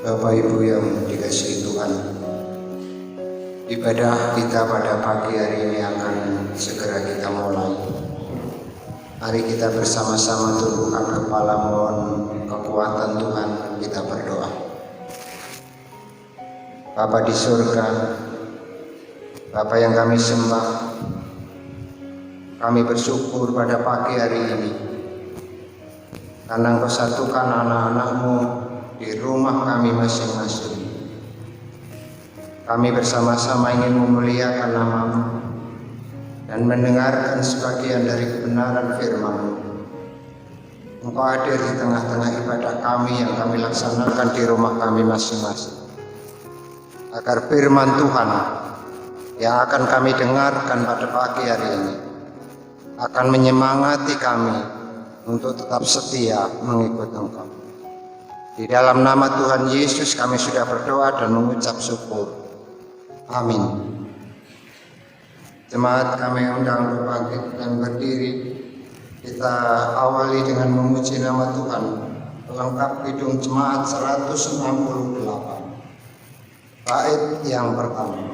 Bapak Ibu yang dikasihi Tuhan, ibadah kita pada pagi hari ini akan segera kita mulai. Mari kita bersama-sama tundukkan kepala, mohon kekuatan Tuhan, kita berdoa. Bapa di surga, Bapa yang kami sembah, kami bersyukur pada pagi hari ini karena Engkau satukan anak-anak-Mu di rumah kami masing-masing. Kami bersama-sama ingin memuliakan nama-Mu dan mendengarkan sebagian dari kebenaran firman-Mu. Engkau hadir di tengah-tengah ibadah kami yang kami laksanakan di rumah kami masing-masing, agar firman Tuhan yang akan kami dengarkan pada pagi hari ini akan menyemangati kami untuk tetap setia mengikut Engkau. Di dalam nama Tuhan Yesus kami sudah berdoa dan mengucap syukur. Amin. Jemaat kami undang untuk bangkit dan berdiri. Kita awali dengan memuji nama Tuhan. Lengkap Kidung Jemaat 168. Bait yang pertama.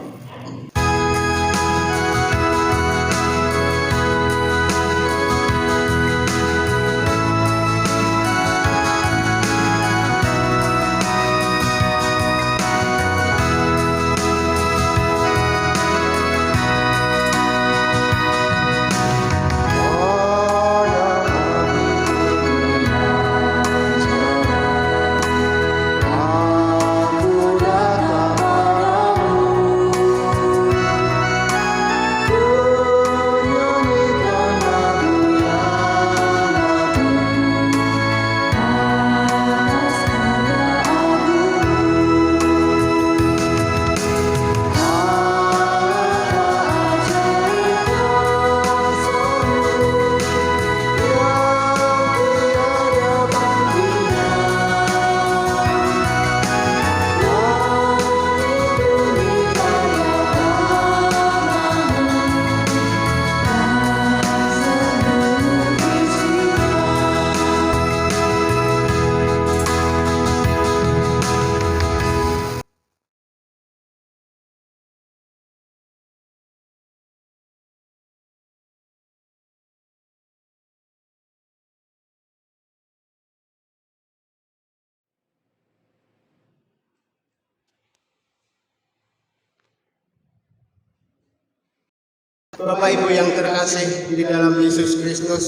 Bapak Ibu yang terkasih di dalam Yesus Kristus,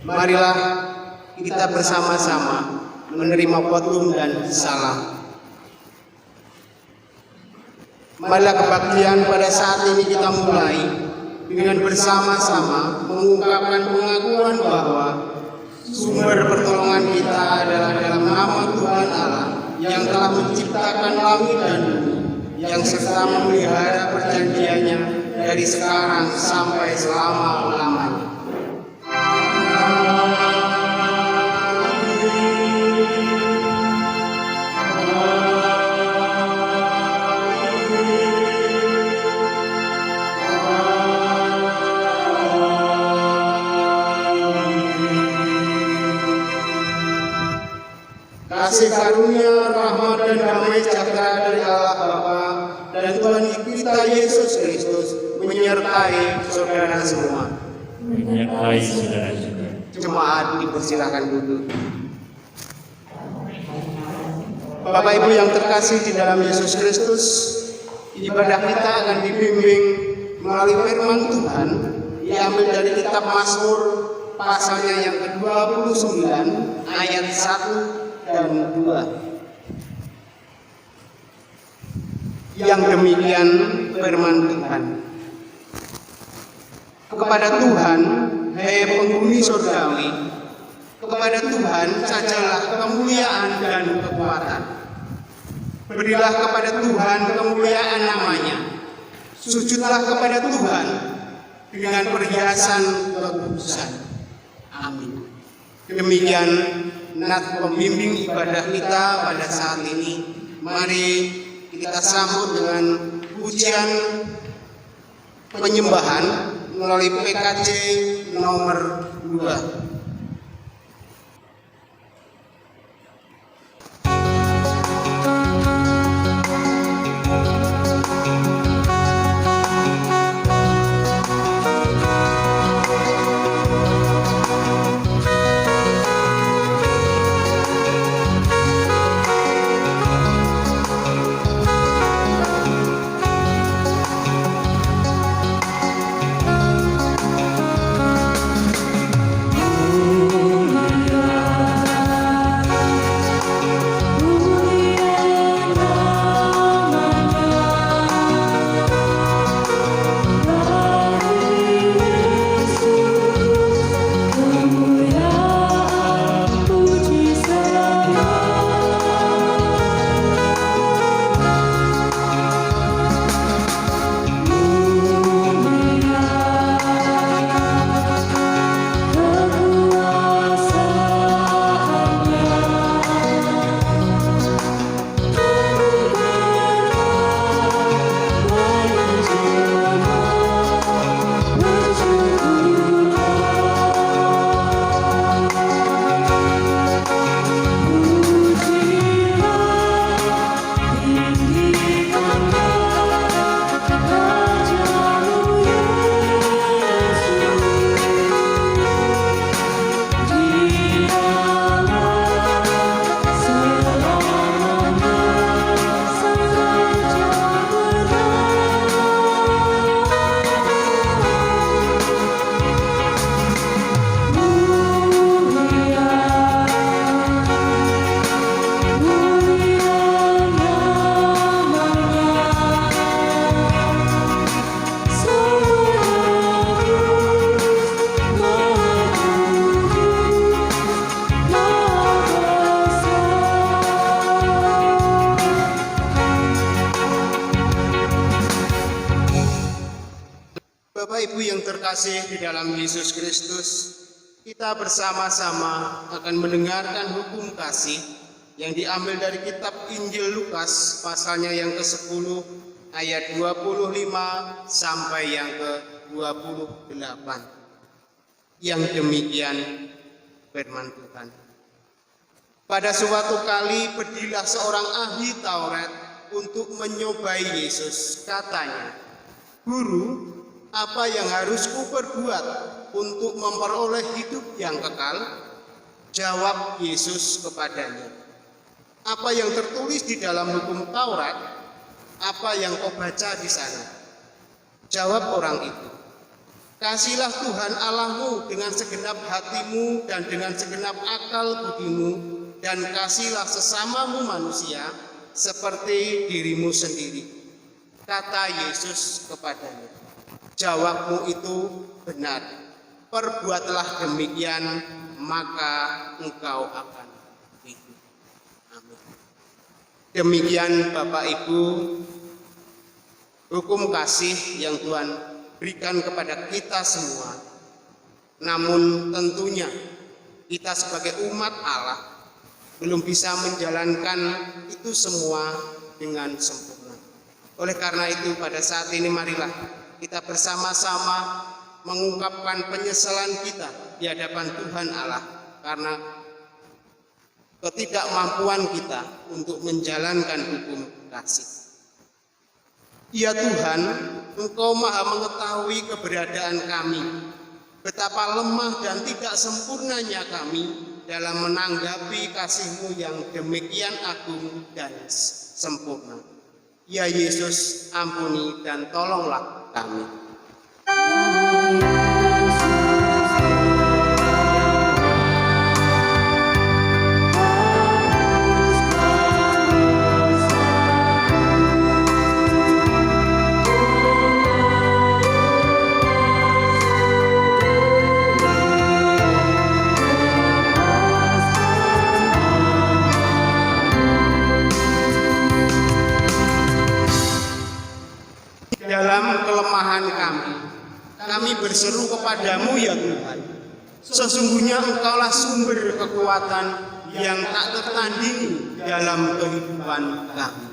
marilah kita bersama-sama menerima potum dan salam. Marilah kebaktian pada saat ini kita mulai dengan bersama-sama mengungkapkan pengakuan bahwa sumber pertolongan kita adalah dalam nama Tuhan Allah yang telah menciptakan langit dan bumi, yang serta memelihara perjanjiannya dari sekarang sampai selama-lamanya. Kasih karunia, rahmat dan damai sejahtera dari Allah Bapa dan Tuhan kita Yesus Kristus menyertai saudara semua. Menyertai saudara-saudara. Jemaat dipersilakan duduk. Bapak Ibu yang terkasih di dalam Yesus Kristus, ibadah kita akan dibimbing melalui firman Tuhan diambil dari kitab Mazmur pasalnya yang ke-29 ayat 1 dan 2. Yang demikian firman Tuhan. Kepada Tuhan, hai penghuni surgawi, kepada Tuhan sajalah kemuliaan dan kekuatan. Berilah kepada Tuhan kemuliaan namanya. Sujudlah kepada Tuhan dengan perhiasan kekudusan. Amin. Demikian nat pembimbing ibadah kita pada saat ini. Mari kita sambut dengan pujian penyembahan melalui PKJ nomor 2. Bapak Ibu yang terkasih di dalam Yesus Kristus, kita bersama-sama akan mendengarkan hukum kasih yang diambil dari kitab Injil Lukas pasalnya yang ke-10 ayat 25 sampai yang ke-28. Yang demikian firman Tuhan. Pada suatu kali berdirilah seorang ahli Taurat untuk menyobai Yesus. Katanya, "Guru, apa yang harus kuperbuat untuk memperoleh hidup yang kekal?" Jawab Yesus kepadanya, "Apa yang tertulis di dalam hukum Taurat? Apa yang kau baca di sana?" Jawab orang itu, "Kasihilah Tuhan Allahmu dengan segenap hatimu dan dengan segenap akal budimu, dan kasihilah sesamamu manusia seperti dirimu sendiri." Kata Yesus kepadanya, "Jawabmu itu benar. Perbuatlah demikian, maka engkau akan hidup." Amin. Demikian Bapak Ibu, hukum kasih yang Tuhan berikan kepada kita semua. Namun tentunya kita sebagai umat Allah belum bisa menjalankan itu semua dengan sempurna. Oleh karena itu pada saat ini marilah kita bersama-sama mengungkapkan penyesalan kita di hadapan Tuhan Allah karena ketidakmampuan kita untuk menjalankan hukum kasih. Ya Tuhan, Engkau maha mengetahui keberadaan kami, betapa lemah dan tidak sempurnanya kami dalam menanggapi kasih-Mu yang demikian agung dan sempurna. Ya Yesus, ampuni dan tolonglah kami. Dalam kelemahan kami berseru kepadamu ya Tuhan. Sesungguhnya Engkaulah sumber kekuatan yang tak tertandingi dalam kehidupan kami.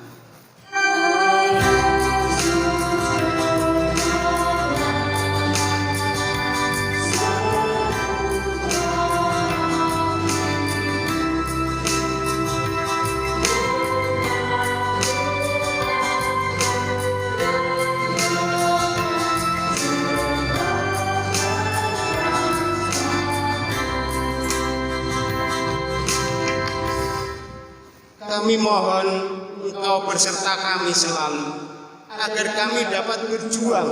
Kami mohon Engkau berserta kami selalu, agar kami dapat berjuang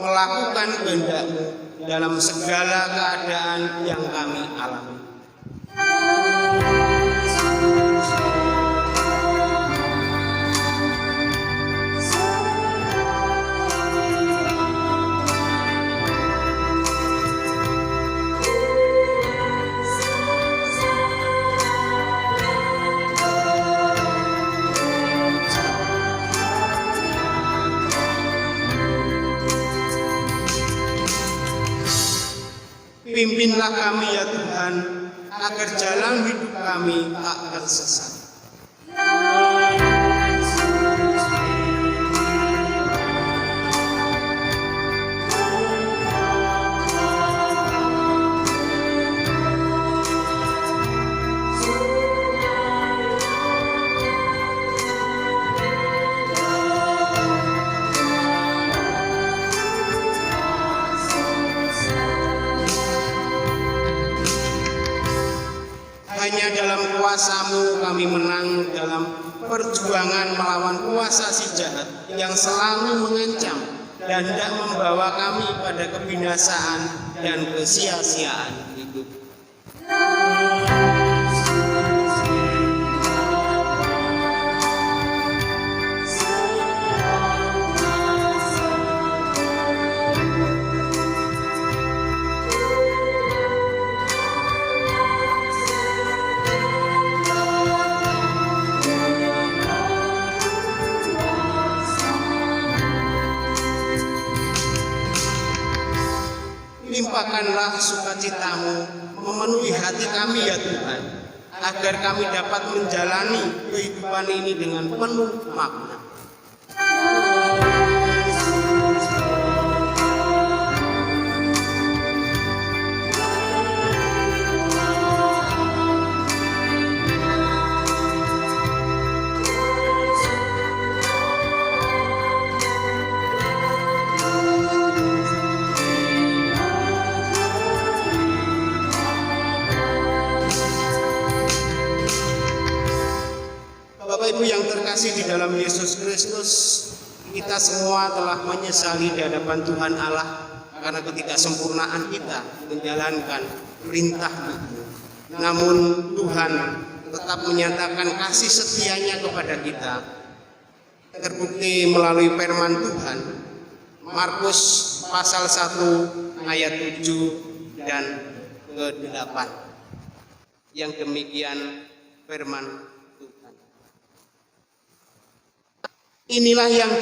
melakukan kehendak-Mu dalam segala keadaan yang kami alami. Pimpinlah kami ya Tuhan, agar jalan hidup kami tak tersesat. Hanya dalam kuasa-Mu kami menang dalam perjuangan melawan kuasa si jahat yang selalu mengancam dan hendak membawa kami pada kebinasaan dan kesia-siaan hidup. limpahkanlah sukacitamu memenuhi hati kami ya Tuhan, agar kami dapat menjalani kehidupan ini dengan penuh makna. Bapak Ibu yang terkasih di dalam Yesus Kristus, kita semua telah menyesali di hadapan Tuhan Allah karena ketidaksempurnaan kita menjalankan perintah-Nya. Namun Tuhan tetap menyatakan kasih setianya kepada kita, terbukti melalui firman Tuhan, Markus pasal 1 ayat 7 dan ke-8. Yang demikian firman Tuhan. Inilah yang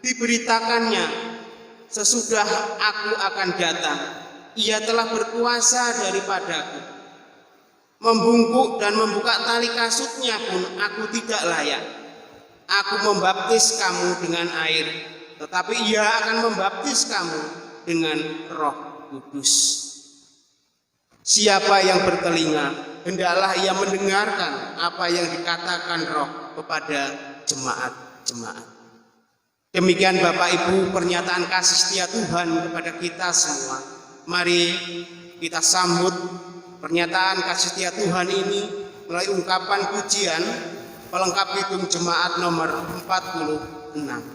diberitakannya sesudah aku akan datang. Ia telah berkuasa daripadaku. Membungkuk dan membuka tali kasutnya pun aku tidak layak. Aku membaptis kamu dengan air, tetapi ia akan membaptis kamu dengan Roh Kudus. Siapa yang bertelinga, hendaklah ia mendengarkan apa yang dikatakan Roh kepada jemaat-jemaat. Demikian Bapak Ibu pernyataan kasih setia Tuhan kepada kita semua. Mari kita sambut pernyataan kasih setia Tuhan ini melalui ungkapan pujian pelengkap hitung jemaat nomor 46.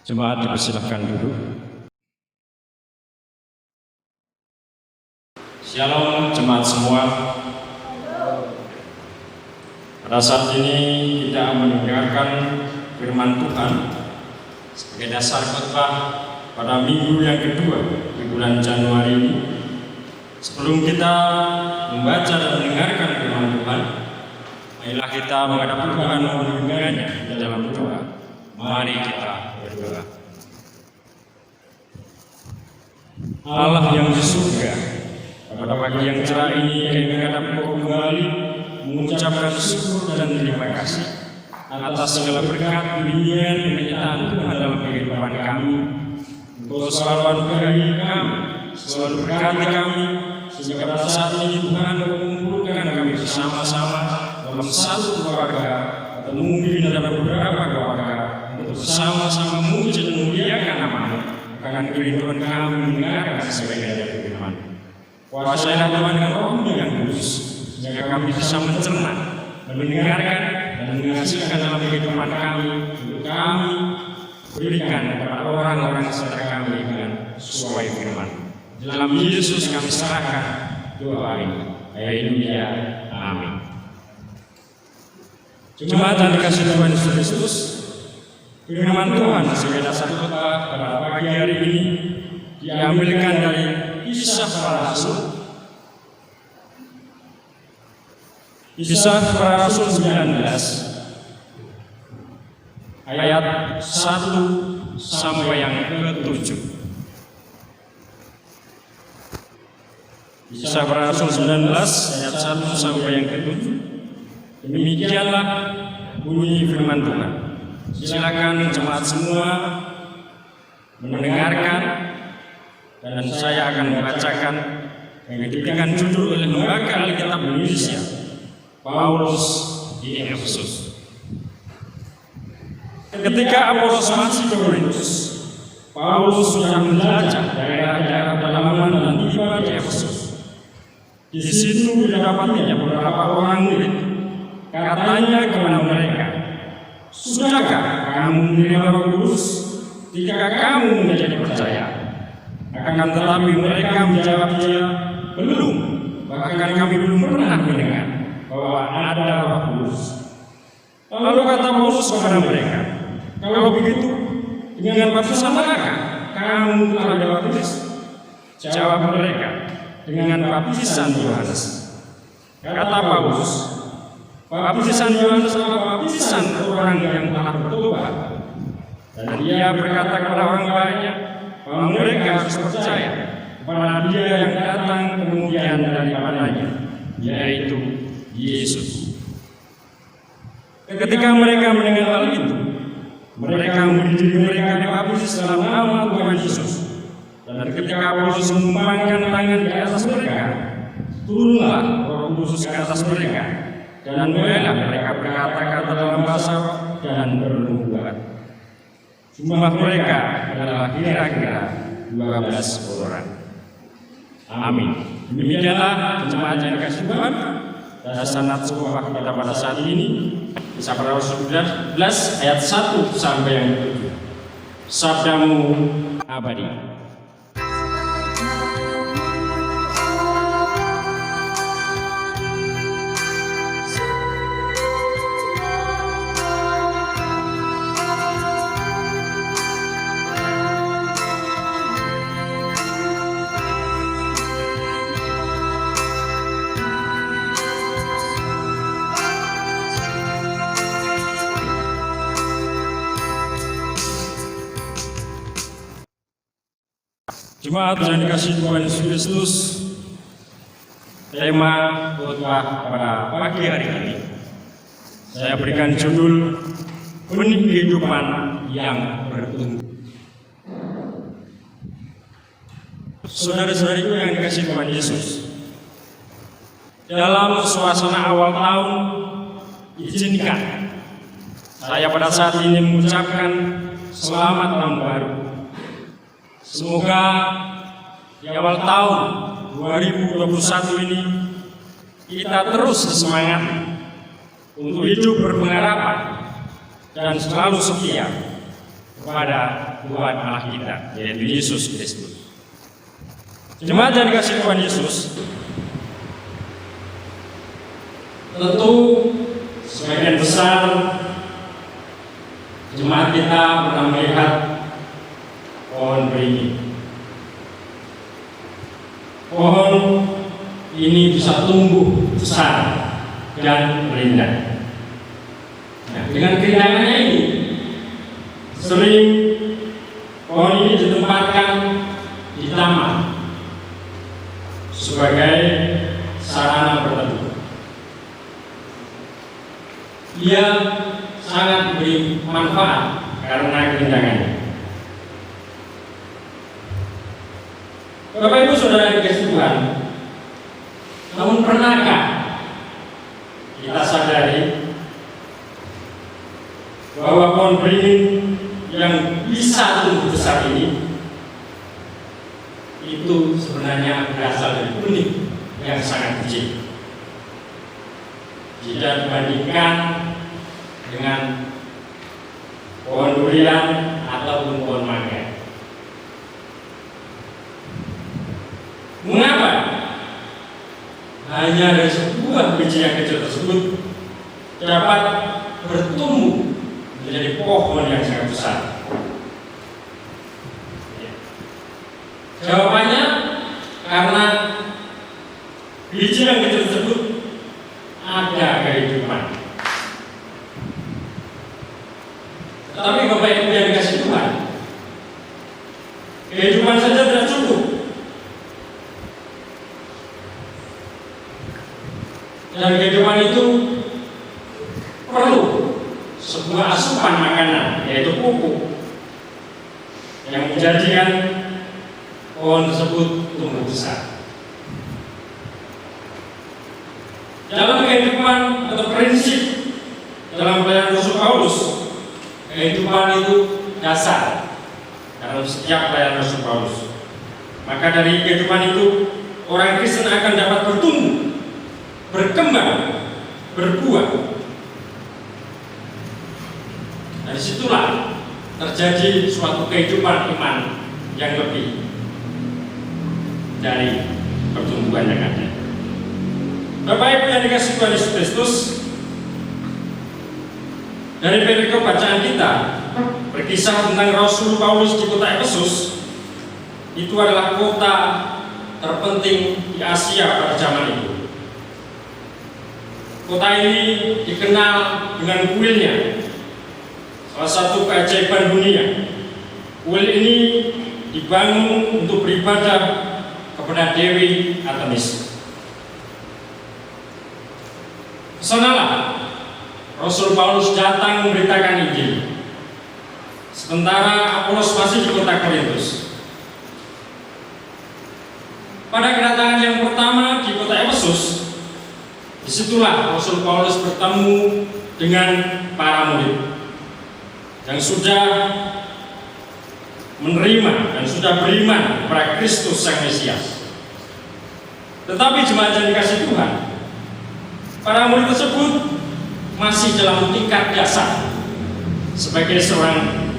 Jemaat dipersilahkan duduk. Shalom jemaat semua. Pada saat ini kita mendengarkan firman Tuhan sebagai dasar khotbah pada minggu yang kedua di bulan Januari ini. Sebelum kita membaca dan mendengarkan firman Tuhan, marilah kita menghadap Tuhan mendengarnya di dalam doa. Mari kita berdoa. Allah yang di surga, pada pagi yang cerah ini kami menghadap Engkau kembali mengucapkan syukur dan terima kasih atas segala berkat, bimbingan, penyertaan Tuhan dalam kehidupan kami. Engkau selalu anugerah kami, selalu berkati kami, sehingga pada saat ini Tuhan mengumpulkan kami bersama-sama dalam satu keluarga atau mungkin dalam beberapa keluarga untuk bersama-sama memuji dan memuliakan nama-Mu. Akan kerinduan kami mendengarkan sebagian dari firman. Kuasailah Tuhan dengan Roh-Mu yang kudus, sehingga kami bisa mencerna, mendengarkan dan menghasilkan dalam kehidupan kami untuk kami berikan kepada orang-orang sekitar kami dengan sesuai firman. Dalam Yesus kami serahkan doa ini. Haleluya. Amin. Jemaat yang dikasihi Tuhan Yesus Kristus, Firman Tuhan sebagai dasar khotbah pada pagi hari ini diambilkan dari Kisah Para Rasul. Kisah Para Rasul 19 ayat 1 sampai yang ke-7. Kisah Para Rasul 19 ayat 1 sampai yang ke-7. Demikianlah bunyi firman Tuhan. Silakan jemaat semua mendengarkan, dan saya akan membacakan yang diberikan judul oleh Lembaga Alkitab Indonesia, Paulus di Efesus. Ketika Apolos masih di Korintus, Paulus sudah menjelajah daerah-daerah pedalaman dan tiba di Efesus. Di situ didapatinya beberapa orang murid. Katanya kepada mereka, "Sudahkah kamu menerima Roh Kudus jika kamu menjadi percaya?" Akan tetapi mereka menjawab dia, "Belum, bahkan kami belum pernah mendengar bahwa ada Roh Kudus." Lalu kata Paulus kepada mereka, "Kalau begitu, dengan baptisan manakah kamu telah dibaptis?" Jawab mereka, "Dengan baptisan Yohanes." Kata Paulus, "Baptisan Yohanes adalah baptisan orang yang telah bertobat." Dan dia berkata kepada orang banyak bahwa mereka harus percaya kepada Dia yang datang kemudian daripadanya, yaitu Yesus. Ketika mereka mendengar hal itu, mereka memberi mereka dibaptis dalam nama Tuhan Yesus. Dan ketika Paulus mengumandangkan tangan di atas mereka, turunlah Roh Kudus ke atas mereka, dan mulailah mereka berkata-kata dalam bahasa roh dan bernubuat. Jumlah mereka adalah kira-kira 12 orang. Amin. Demikianlah jemaat yang dikasihi Tuhan, dasar nats khotbah kita pada saat ini. Kisah Para Rasul 11 ayat 1 sampai yang ke-7. Sabdamu abadi. Jemaat yang dikasihi Tuhan Yesus Kristus, tema khotbah pada pagi hari ini saya berikan judul Benih Kehidupan yang Bertumbuh. Saudara-saudariku yang dikasihi Tuhan Yesus, dalam suasana awal tahun, izinkan saya pada saat ini mengucapkan selamat tahun baru. Semoga di awal tahun 2021 ini kita terus semangat untuk hidup berpengharapan dan selalu setia kepada Tuhan Allah kita, yaitu Yesus Kristus. Jemaat yang dikasihi Tuhan Yesus, tentu sebagian besar jemaat kita pernah melihat pohon beringin. Pohon ini bisa tumbuh besar dan rindang. Nah, dengan kerindangannya ini, sering pohon ini ditempatkan di taman sebagai sarana berteduh. Ia sangat beri manfaat karena kerindangannya. Bapak Ibu Saudara dikasihi Tuhan, namun pernahkah kita sadari bahwa pohon beringin yang bisa tumbuh besar ini itu sebenarnya berasal dari benih yang sangat kecil jika dibandingkan dengan pohon durian ataupun pohon mangga. Mengapa? Hanya dari sebuah biji yang kecil tersebut dapat bertumbuh menjadi menjadi pohon yang sangat besar? Jawabannya karena biji yang tersebut ada kehidupan. Tetapi Bapak Ibu yang dikasih Tuhan, kehidupan saja tidak cukup. Dan kehidupan itu perlu sebuah asupan makanan, yaitu pupuk, yang menjadikan pohon tersebut tumbuh besar. Dalam kehidupan atau prinsip dalam pelayanan Rasul Paulus, kehidupan itu dasar dalam setiap pelayanan Rasul Paulus. Maka dari kehidupan itu orang Kristen akan dapat bertumbuh, berkembang, berbuah. Dari situlah terjadi suatu kehidupan iman yang lebih dari pertumbuhan yang ada. Bapak Ibu yang dikasih Tuhan Yesus Kristus, dari perikop bacaan kita berkisah tentang Rasul Paulus di kota Efesus. Itu adalah kota terpenting di Asia pada zaman itu. Kota ini dikenal dengan kuilnya, salah satu keajaiban dunia. Kuil ini dibangun untuk beribadah kepada Dewi Artemis. Kesanalah Rasul Paulus datang memberitakan Injil, sementara Apolos masih di kota Korintus. Pada kedatangan yang pertama di kota Efesus, disitulah Rasul Paulus bertemu dengan para murid yang sudah menerima dan sudah beriman kepada Kristus Sang Mesias. Tetapi jemaat yang dikasih Tuhan, para murid tersebut masih dalam tingkat dasar sebagai seorang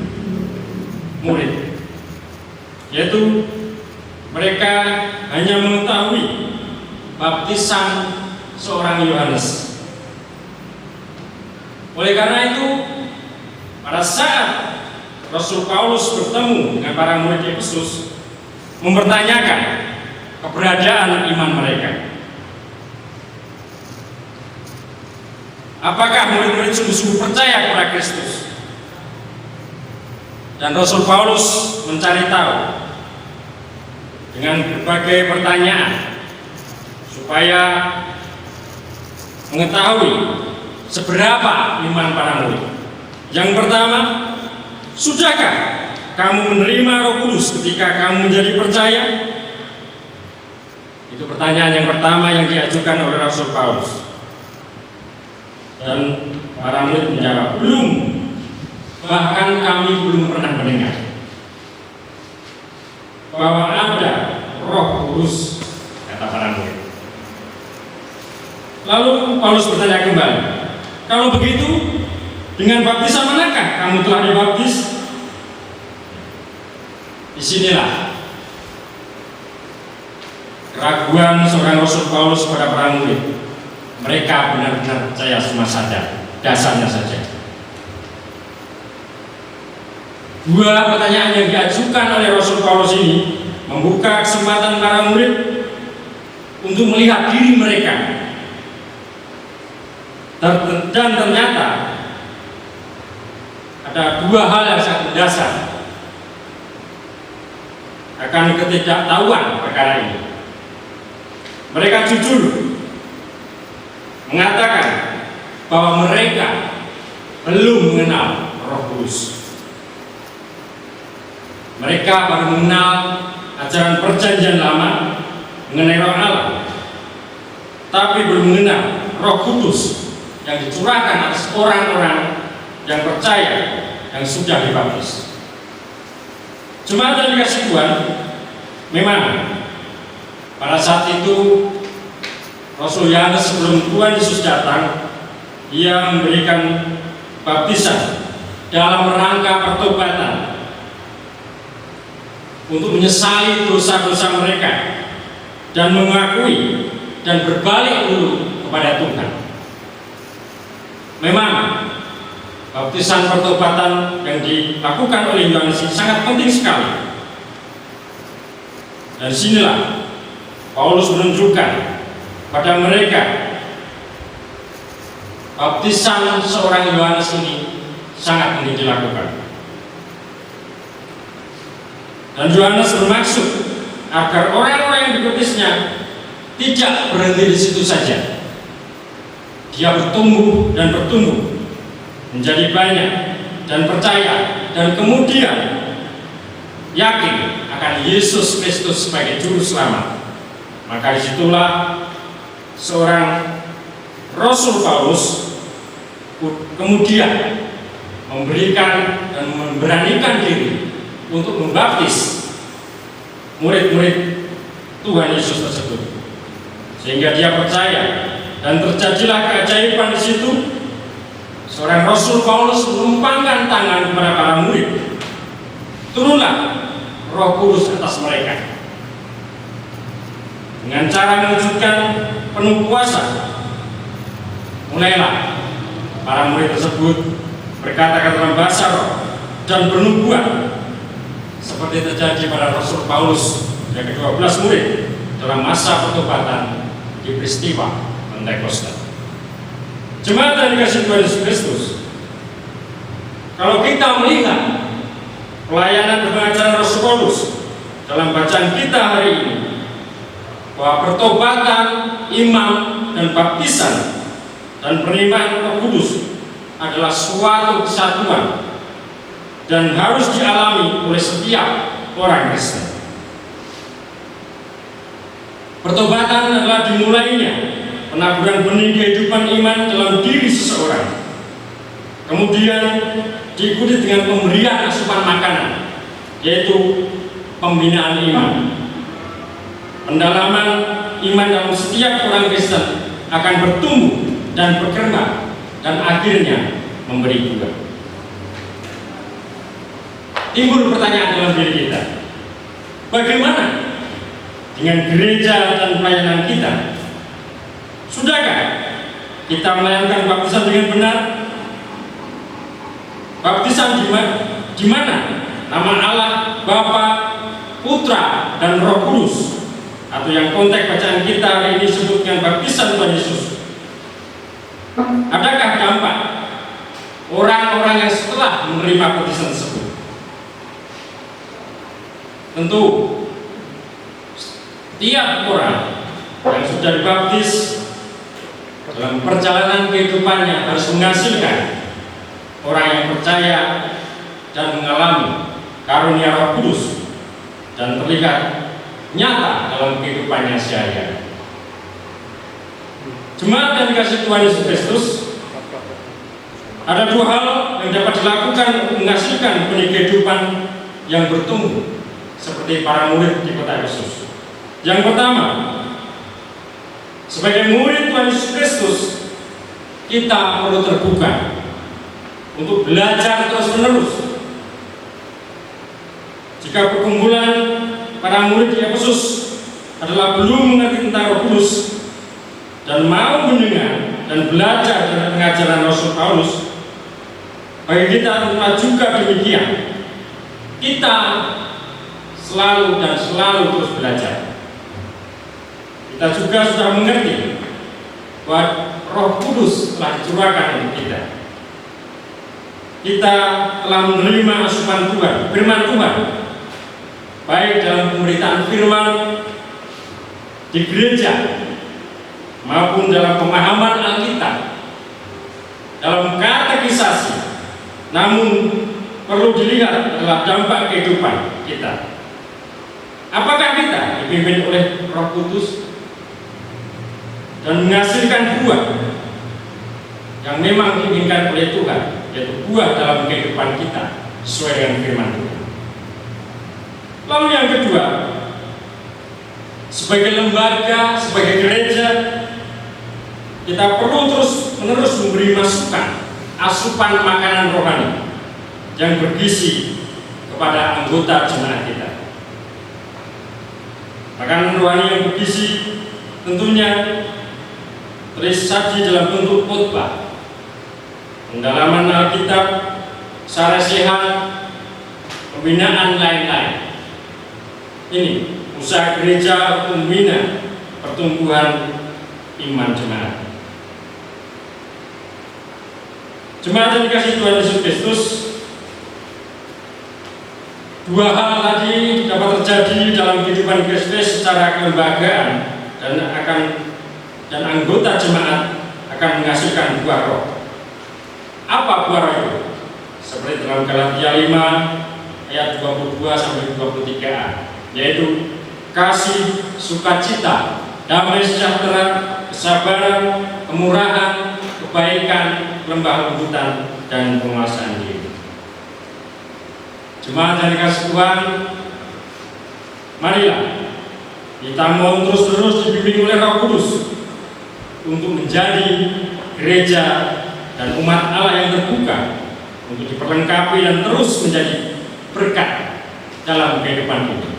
murid, yaitu mereka hanya mengetahui baptisan seorang Yohanes. Oleh karena itu, pada saat Rasul Paulus bertemu dengan para murid Efesus, mempertanyakan keberadaan iman mereka. Apakah murid-murid sungguh-sungguh percaya kepada Kristus? Dan Rasul Paulus mencari tahu dengan berbagai pertanyaan supaya mengetahui seberapa iman para murid. Yang pertama, sudahkah kamu menerima Roh Kudus ketika kamu menjadi percaya? Itu pertanyaan yang pertama yang diajukan oleh Rasul Paulus. Dan para murid menjawab, belum, bahkan kami belum pernah mendengar bahwa ada Roh Kudus, kata para murid. Lalu Paulus bertanya kembali, kalau begitu, dengan baptisan manakah kamu telah dibaptis? Disinilah keraguan seorang Rasul Paulus pada para murid. Mereka benar-benar percaya semua saja, dasarnya saja. Dua pertanyaan yang diajukan oleh Rasul Paulus ini membuka kesempatan para murid untuk melihat diri mereka. Dan ternyata ada dua hal yang sangat mendasar akan ketidaktahuan perkara ini. Mereka jujur mengatakan bahwa mereka belum mengenal Roh Kudus. Mereka baru mengenal ajaran Perjanjian Lama mengenai Roh Allah, tapi belum mengenal Roh Kudus yang dicurahkan atas orang-orang yang percaya, yang sudah dibaptis. Jemaat yang dikasih Tuhan, memang pada saat itu Rasul Yohanes sebelum Tuhan Yesus datang, ia memberikan baptisan dalam rangka pertobatan untuk menyesali dosa-dosa mereka dan mengakui dan berbalik dulu kepada Tuhan. Memang baptisan pertobatan yang dilakukan oleh Yohanes ini sangat penting sekali. Dan sinilah Paulus menunjukkan pada mereka baptisan seorang Yohanes ini sangat penting dilakukan. Dan Yohanes bermaksud agar orang-orang yang dibaptisnya tidak berhenti di situ saja. Dia bertumbuh dan bertumbuh menjadi banyak dan percaya dan kemudian yakin akan Yesus Kristus sebagai juru selamat. Maka disitulah seorang Rasul Paulus kemudian memberikan dan memberanikan diri untuk membaptis murid-murid Tuhan Yesus tersebut, sehingga dia percaya dan terjadilah keajaiban di situ. Seorang Rasul Paulus menumpangkan tangan kepada para murid, turunlah Roh Kudus atas mereka dengan cara menunjukkan penuh kuasa. Mulailah para murid tersebut berkata-kata dalam bahasa roh dan bernubuat, seperti terjadi pada Rasul Paulus yang ke-12 murid dalam masa pertobatan di peristiwa Pentakosta. Jemaat yang dikasihi Tuhan Yesus Kristus, kalau kita melihat pelayanan dan pengajaran Rasul Paulus dalam bacaan kita hari ini, bahwa pertobatan, iman, dan baptisan dan penerimaan Roh Kudus adalah suatu kesatuan dan harus dialami oleh setiap orang Kristen. Pertobatan adalah dimulainya penaburan benih kehidupan iman dalam diri seseorang, kemudian diikuti dengan pemberian asupan makanan, yaitu pembinaan iman. Pendalaman iman dalam setiap orang Kristen akan bertumbuh dan berkembang dan akhirnya memberi buah. Timbul pertanyaan dalam diri kita, bagaimana dengan gereja dan pelayanan kita? Sudahkah kita melayangkan baptisan dengan benar? Baptisan di mana nama Allah, Bapa, Putra, dan Roh Kudus, atau yang konteks bacaan kita hari ini sebutkan baptisan Tuhan Yesus. Adakah dampak orang-orang yang setelah menerima baptisan tersebut? Tentu tiap orang yang sudah dibaptis dalam perjalanan kehidupannya harus menghasilkan orang yang percaya dan mengalami karunia Roh Kudus dan terlihat nyata dalam kehidupannya sehari-hari. Jemaat yang dikasihi Tuhan Yesus Kristus, ada dua hal yang dapat dilakukan untuk menghasilkan benih kehidupan yang bertumbuh seperti para murid di kota Efesus. Yang pertama, sebagai murid Tuhan Yesus Kristus, kita perlu terbuka untuk belajar terus-menerus. Jika perkumpulan para murid di Efesus adalah belum mengerti tentang Roh Kudus dan mau mendengar dan belajar dari pengajaran Rasul Paulus, bagi kita tentu juga demikian. Kita selalu dan selalu terus belajar. Kita juga sudah mengerti bahwa Roh Kudus telah dicurahkan untuk kita. Kita telah menerima asupan Tuhan, firman Tuhan, baik dalam pemberitaan firman di gereja maupun dalam pemahaman Alkitab, dalam katekisasi. Namun perlu dilihat adalah dampak kehidupan kita. Apakah kita dipimpin oleh Roh Kudus dan menghasilkan buah yang memang diinginkan oleh Tuhan, yaitu buah dalam kehidupan kita sesuai dengan firman Tuhan. Lalu yang kedua, sebagai lembaga, sebagai gereja, kita perlu terus-menerus memberi masukan, asupan makanan rohani yang bergizi kepada anggota jemaat kita. Makanan rohani yang bergizi tentunya tersaji dalam bentuk khotbah, pendalaman Alkitab, secara sehat, pembinaan lain-lain. Ini usaha gereja untuk membina pertumbuhan iman jemaat. Jemaat yang dikasihi Tuhan Yesus Kristus, dua hal tadi dapat terjadi dalam kehidupan Kristus secara kelembagaan dan anggota jemaat akan menghasilkan buah roh. Apa buah roh itu? Seperti dalam Galatia 5 ayat 22 sampai 23a, yaitu kasih, sukacita, damai sejahtera, kesabaran, kemurahan, kebaikan, lembah lembutan, dan penguasaan diri. Jemaat yang dikasihi Tuhan, marilah kita mau terus-terus dibimbing oleh Roh Kudus untuk menjadi gereja dan umat Allah yang terbuka untuk diperlengkapi dan terus menjadi berkat dalam kehidupan ini.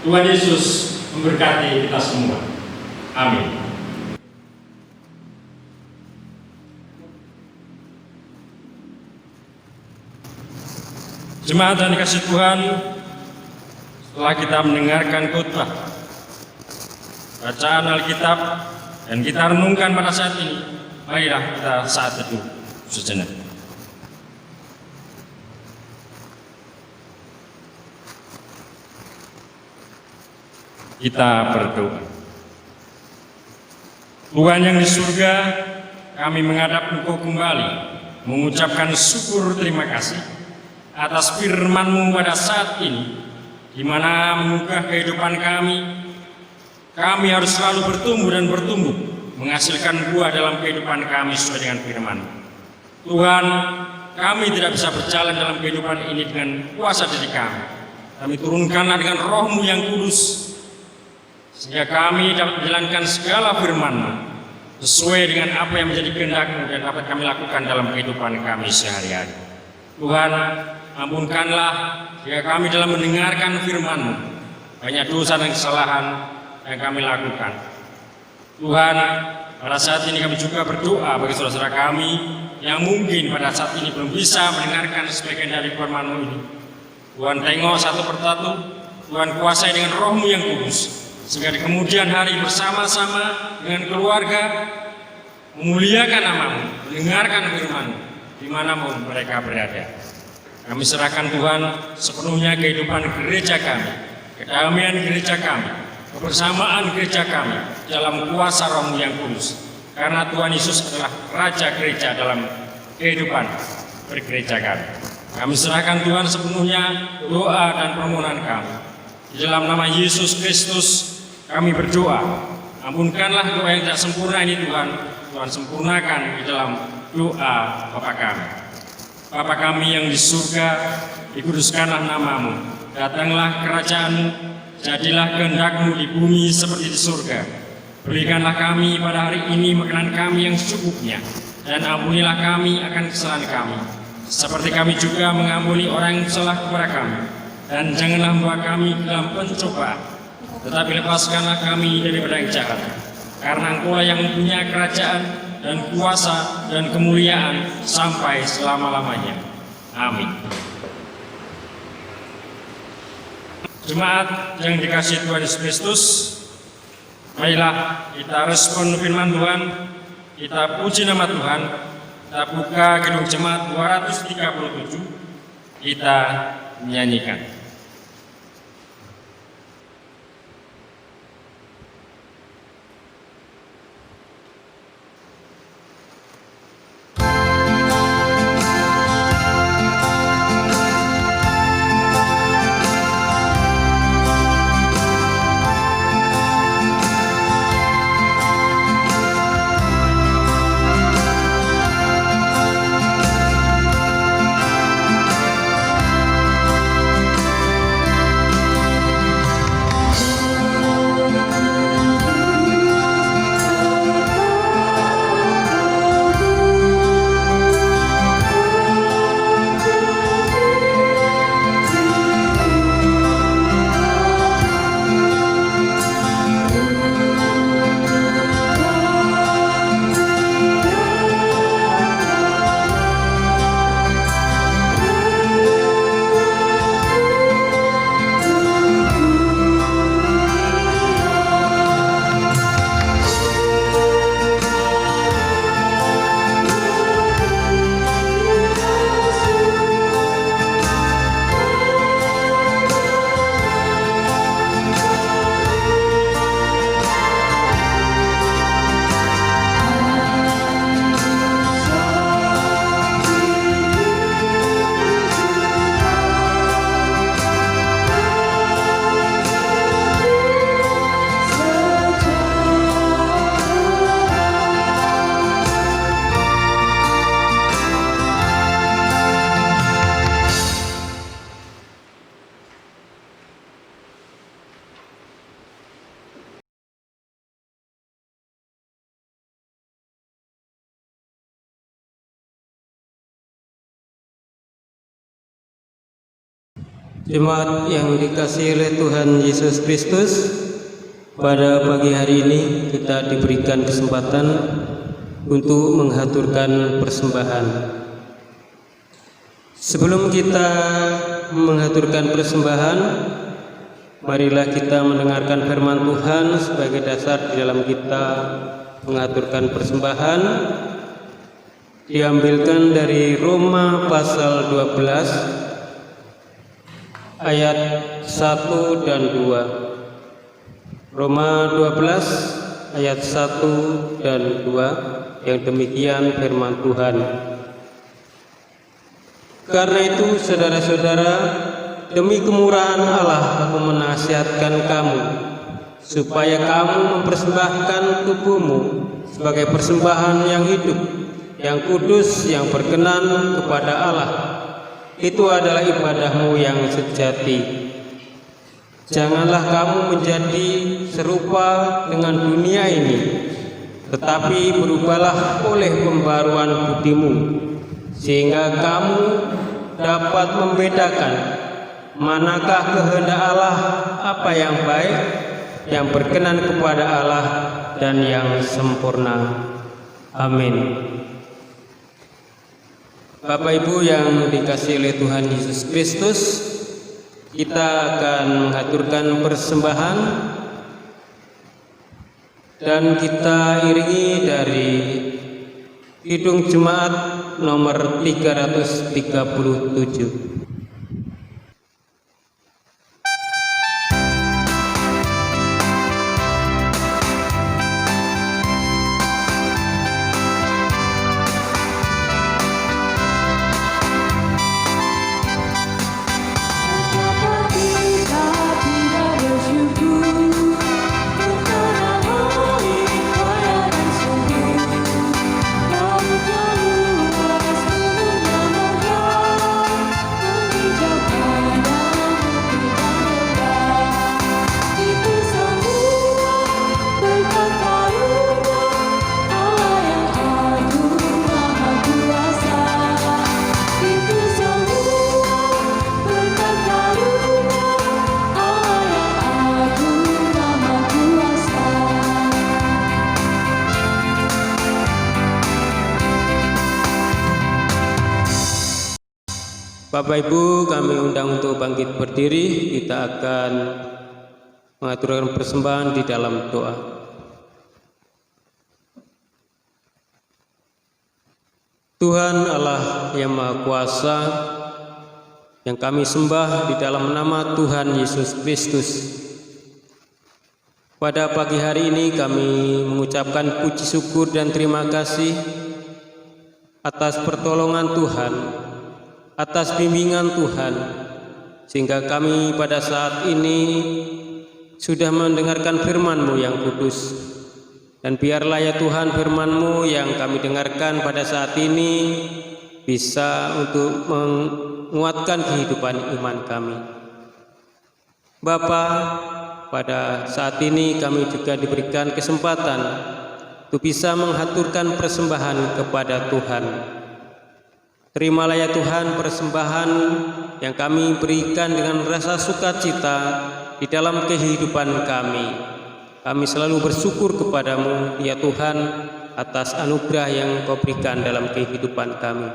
Tuhan Yesus memberkati kita semua. Amin. Jemaat yang dikasihi Tuhan, setelah kita mendengarkan khotbah, bacaan Alkitab, dan kita renungkan pada saat ini, marilah kita saat teduh sejenak. Kita berdoa. Tuhan yang di surga, kami menghadap Engkau kembali, mengucapkan syukur terima kasih atas firman-Mu pada saat ini, di mana mengubah kehidupan kami harus selalu bertumbuh dan bertumbuh, menghasilkan buah dalam kehidupan kami sesuai dengan firman. Tuhan, kami tidak bisa berjalan dalam kehidupan ini dengan kuasa diri kami. Kami turunkanlah dengan Roh-Mu yang kudus, sehingga kami dapat menjalankan segala firman-Mu sesuai dengan apa yang menjadi kehendak-Mu dan dapat kami lakukan dalam kehidupan kami sehari-hari. Tuhan, ampunkanlah jika kami dalam mendengarkan firman-Mu banyak dosa dan kesalahan yang kami lakukan. Tuhan, pada saat ini kami juga berdoa bagi saudara-saudara kami yang mungkin pada saat ini belum bisa mendengarkan sebagian dari firman-Mu ini. Tuhan, tengok satu persatu, Tuhan kuasai dengan Roh-Mu yang kudus, sehingga di kemudian hari bersama-sama dengan keluarga memuliakan nama-Mu, mendengarkan firman-Mu dimanapun mereka berada. Kami serahkan Tuhan sepenuhnya kehidupan gereja kami, kedamaian gereja kami, kebersamaan gereja kami dalam kuasa Roh-Mu yang kudus. Karena Tuhan Yesus adalah Raja gereja dalam kehidupan bergereja kami. Kami serahkan Tuhan sepenuhnya doa dan permohonan kami. Di dalam nama Yesus Kristus kami berdoa. Ampunkanlah doa yang tidak sempurna ini Tuhan. Tuhan sempurnakan di dalam doa Bapa kami. Bapa kami yang di surga, dikuduskanlah nama-Mu. Datanglah kerajaan-Mu, jadilah kehendak-Mu di bumi seperti di surga. Berikanlah kami pada hari ini makanan kami yang secukupnya, dan ampunilah kami akan kesalahan kami, seperti kami juga mengampuni orang yang salah kepada kami. Dan janganlah membawa kami dalam pencobaan, tetapi lepaskanlah kami daripada yang jahat. Karena Engkau yang mempunyai kerajaan dan kuasa dan kemuliaan sampai selama-lamanya. Amin. Jemaat yang dikasihi Tuhan Yesus Kristus, marilah kita respon firman Tuhan, kita puji nama Tuhan, kita buka gedung jemaat 237, kita menyanyikan. Jemaat yang dikasihi oleh Tuhan Yesus Kristus, pada pagi hari ini kita diberikan kesempatan untuk menghaturkan persembahan. Sebelum kita menghaturkan persembahan, marilah kita mendengarkan firman Tuhan sebagai dasar di dalam kita mengaturkan persembahan. Diambilkan dari Roma pasal 12 ayat 1 dan 2. Roma 12 ayat 1 dan 2, yang demikian firman Tuhan. Karena itu saudara-saudara, demi kemurahan Allah aku menasihatkan kamu supaya kamu mempersembahkan tubuhmu sebagai persembahan yang hidup, yang kudus, yang berkenan kepada Allah. Itu adalah ibadahmu yang sejati. Janganlah kamu menjadi serupa dengan dunia ini, tetapi berubahlah oleh pembaruan budimu, sehingga kamu dapat membedakan manakah kehendak Allah, apa yang baik, yang berkenan kepada Allah, dan yang sempurna. Amin. Bapak Ibu yang dikasihi oleh Tuhan Yesus Kristus, kita akan mengaturkan persembahan dan kita iringi dari Kidung Jemaat nomor 337. Bapak Ibu, kami undang untuk bangkit berdiri. Kita akan mengaturkan persembahan di dalam doa. Tuhan Allah yang Maha Kuasa, yang kami sembah di dalam nama Tuhan Yesus Kristus, pada pagi hari ini kami mengucapkan puji syukur dan terima kasih atas pertolongan Tuhan, atas bimbingan Tuhan, sehingga kami pada saat ini sudah mendengarkan firman-Mu yang kudus. Dan biarlah ya Tuhan, firman-Mu yang kami dengarkan pada saat ini bisa untuk menguatkan kehidupan iman kami. Bapa, pada saat ini kami juga diberikan kesempatan untuk bisa menghaturkan persembahan kepada Tuhan. Terimalah ya Tuhan persembahan yang kami berikan dengan rasa sukacita di dalam kehidupan kami. Kami selalu bersyukur kepadamu ya Tuhan atas anugerah yang Kau berikan dalam kehidupan kami.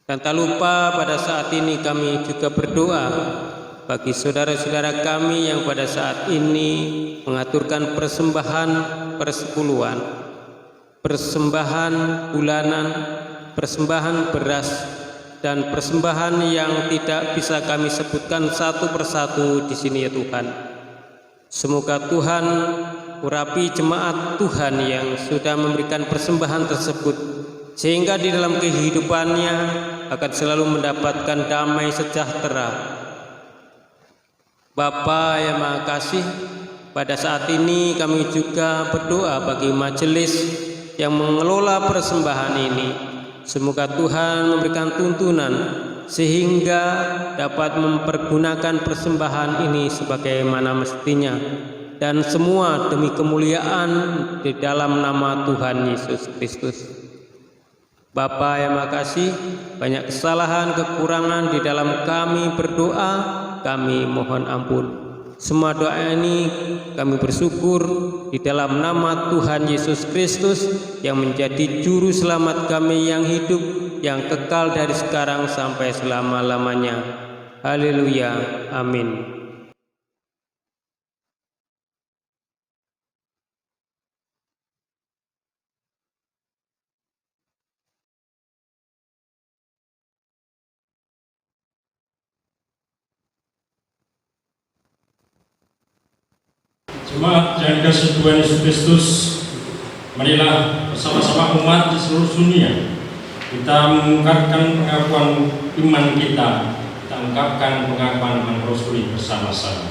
Dan tak lupa pada saat ini kami juga berdoa bagi saudara-saudara kami yang pada saat ini mengaturkan persembahan persepuluhan, persembahan bulanan, persembahan beras, dan persembahan yang tidak bisa kami sebutkan satu persatu di sini ya Tuhan. Semoga Tuhan urapi jemaat Tuhan yang sudah memberikan persembahan tersebut, sehingga di dalam kehidupannya akan selalu mendapatkan damai sejahtera. Bapa yang Maha Kasih, pada saat ini kami juga berdoa bagi majelis yang mengelola persembahan ini. Semoga Tuhan memberikan tuntunan sehingga dapat mempergunakan persembahan ini sebagaimana mestinya, dan semua demi kemuliaan di dalam nama Tuhan Yesus Kristus. Bapa yang makasih, banyak kesalahan, kekurangan di dalam kami berdoa, kami mohon ampun. Semua doa ini kami bersyukur di dalam nama Tuhan Yesus Kristus yang menjadi juru selamat kami yang hidup, yang kekal dari sekarang sampai selama-lamanya. Haleluya, amin. Jemaat yang dikasihi Tuhan Yesus Kristus, marilah bersama-sama umat di seluruh dunia kita mengungkapkan pengakuan iman kita ungkapkan pengakuan iman Rasuli bersama-sama.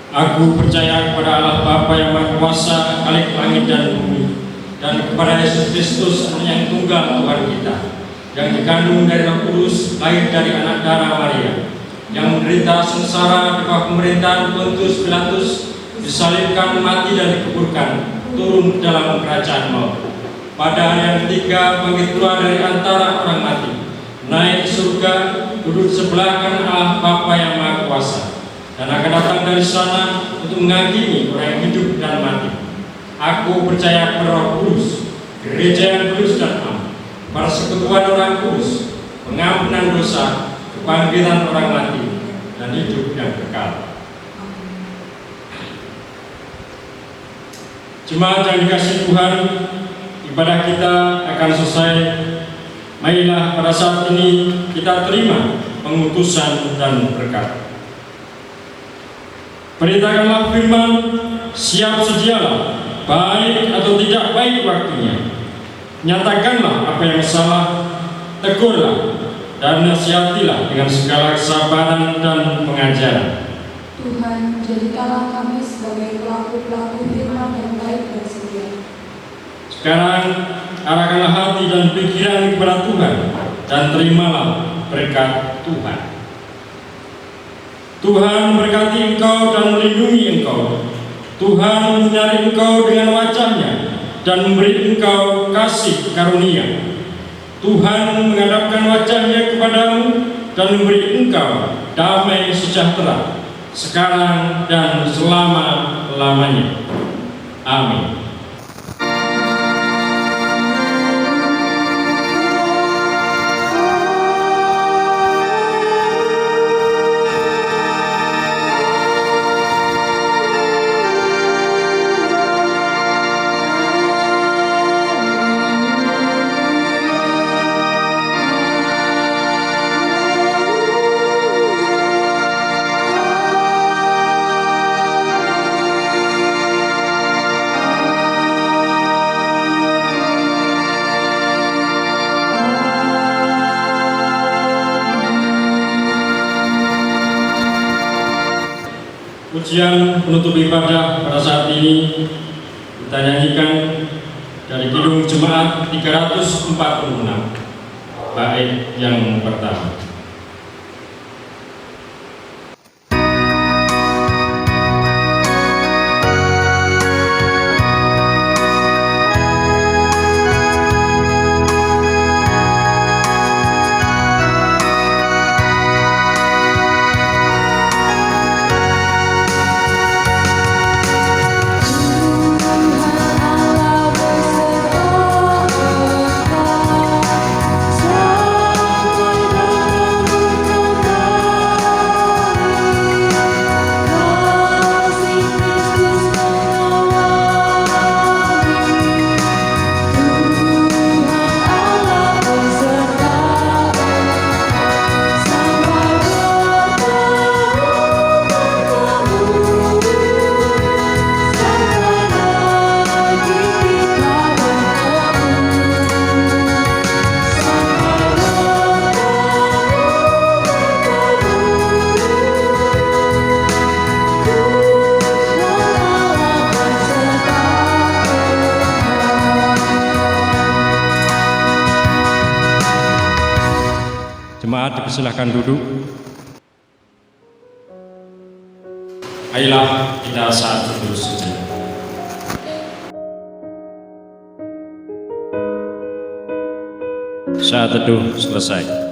Aku percaya kepada Allah Bapa yang Maha Kuasa, Khalik langit dan bumi, dan kepada Yesus Kristus yang tunggal Tuhan kita, yang dikandung dari Roh Kudus, lahir dari anak darah Maria, yang menderita sengsara di bawah pemerintahan Pontius Pilatus, disalibkan, mati dan dikuburkan, turun dalam kerajaan maut. Pada hari yang ketiga bangkit pula dari antara orang mati, naik ke surga, duduk sebelah kanan Allah Bapa yang Maha Kuasa, dan akan datang dari sana untuk menghakimi orang yang hidup dan mati. Aku percaya kepada Roh Kudus, gereja yang kudus dan am, persekutuan orang kudus, pengampunan dosa, kebangkitan orang mati, dan hidup yang kekal. Jemaat yang dikasihi Tuhan, ibadah kita akan selesai. Marilah pada saat ini kita terima pengutusan dan berkat. Beritakanlah firman, siap sedialah, baik atau tidak baik waktunya. Nyatakanlah apa yang salah, tegurlah, dan nasihatilah dengan segala kesabaran dan pengajaran. Tuhan, jadikanlah kami sebagai pelaku-pelaku firman yang baik dan setia. Sekarang arahkanlah hati dan pikiran kepada Tuhan, dan terimalah berkat Tuhan. Tuhan memberkati engkau dan melindungi engkau. Tuhan menyinari engkau dengan wajah-Nya dan memberi engkau kasih karunia. Tuhan menghadapkan wajah-Nya kepadamu dan memberi engkau damai sejahtera sekarang dan selama-lamanya. Amin. Pujian penutup ibadah pada saat ini kita nyanyikan dari Kidung Jemaat 346, bait yang pertama. Jemaat dipersilahkan duduk. Ayolah kita saat berdiri sejenak. saat teduh selesai.